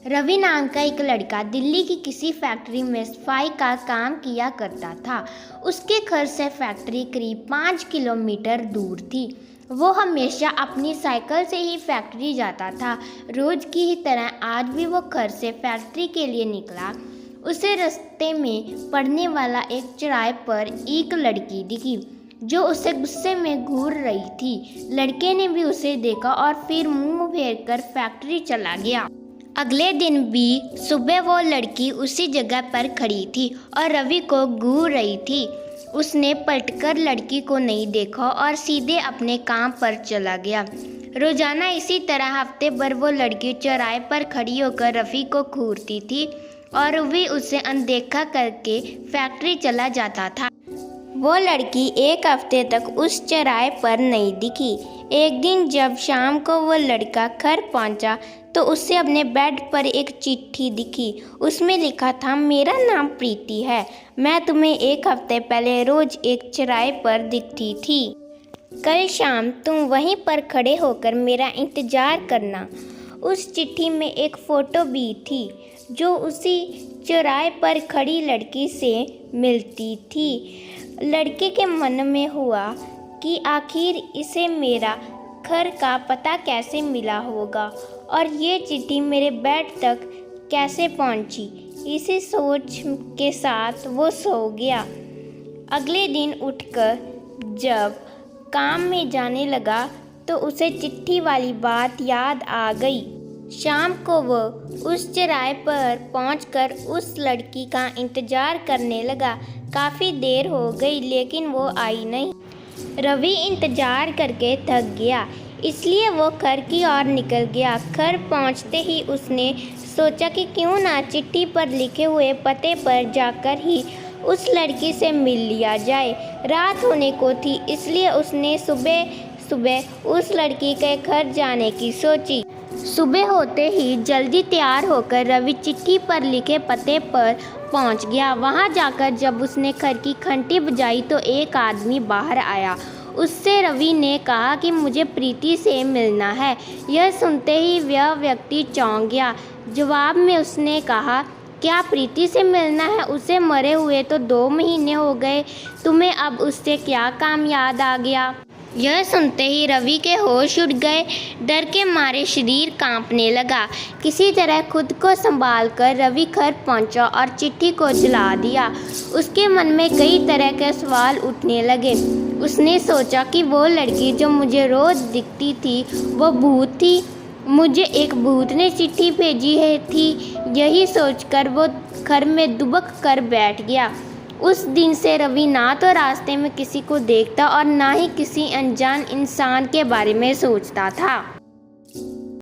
रवि नाम का एक लड़का दिल्ली की किसी फैक्ट्री में सफाई का काम किया करता था। उसके घर से फैक्ट्री करीब 5 किलोमीटर दूर थी। वो हमेशा अपनी साइकिल से ही फैक्ट्री जाता था। रोज की ही तरह आज भी वो घर से फैक्ट्री के लिए निकला। उसे रास्ते में पड़ने वाला एक चौराहे पर एक लड़की दिखी जो उसे गुस्से में घूर रही थी। लड़के ने भी उसे देखा और फिर मुंह फेर कर फैक्ट्री चला गया। अगले दिन भी सुबह वो लड़की उसी जगह पर खड़ी थी और रवि को घूर रही थी। उसने पलटकर लड़की को नहीं देखा और सीधे अपने काम पर चला गया। रोजाना इसी तरह हफ्ते भर वो लड़की चौराहे पर खड़ी होकर रवि को घूरती थी और रवि उसे अनदेखा करके फैक्ट्री चला जाता था। वो लड़की एक हफ्ते तक उस चौराहे पर नहीं दिखी। एक दिन जब शाम को वो लड़का घर पहुंचा तो उसे अपने बेड पर एक चिट्ठी दिखी। उसमें लिखा था, मेरा नाम प्रीति है। मैं तुम्हें एक हफ्ते पहले रोज एक चौराहे पर दिखती थी। कल शाम तुम वहीं पर खड़े होकर मेरा इंतज़ार करना। उस चिट्ठी में एक फ़ोटो भी थी जो उसी चौराहे पर खड़ी लड़की से मिलती थी। लड़के के मन में हुआ कि आखिर इसे मेरा घर का पता कैसे मिला होगा और ये चिट्ठी मेरे बेड तक कैसे पहुंची। इसी सोच के साथ वो सो गया। अगले दिन उठकर जब काम में जाने लगा तो उसे चिट्ठी वाली बात याद आ गई। शाम को वो उस चौराहे पर पहुंचकर उस लड़की का इंतज़ार करने लगा। काफ़ी देर हो गई लेकिन वो आई नहीं। रवि इंतज़ार करके थक गया, इसलिए वो घर की ओर निकल गया। घर पहुंचते ही उसने सोचा कि क्यों ना चिट्ठी पर लिखे हुए पते पर जाकर ही उस लड़की से मिल लिया जाए। रात होने को थी, इसलिए उसने सुबह सुबह उस लड़की के घर जाने की सोची। सुबह होते ही जल्दी तैयार होकर रवि चिट्ठी पर लिखे पते पर पहुंच गया। वहां जाकर जब उसने घर की घंटी बजाई तो एक आदमी बाहर आया। उससे रवि ने कहा कि मुझे प्रीति से मिलना है। यह सुनते ही वह व्यक्ति चौंक गया। जवाब में उसने कहा, क्या प्रीति से मिलना है? उसे मरे हुए तो 2 महीने हो गए। तुम्हें अब उससे क्या काम याद आ गया? यह सुनते ही रवि के होश उड़ गए। डर के मारे शरीर कांपने लगा। किसी तरह खुद को संभाल कर रवि घर पहुंचा और चिट्ठी को जला दिया। उसके मन में कई तरह के सवाल उठने लगे। उसने सोचा कि वो लड़की जो मुझे रोज दिखती थी वो भूत थी। मुझे एक भूत ने चिट्ठी भेजी थी। यही सोचकर वो घर में दुबक कर बैठ गया। उस दिन से रवि ना तो रास्ते में किसी को देखता और ना ही किसी अनजान इंसान के बारे में सोचता था।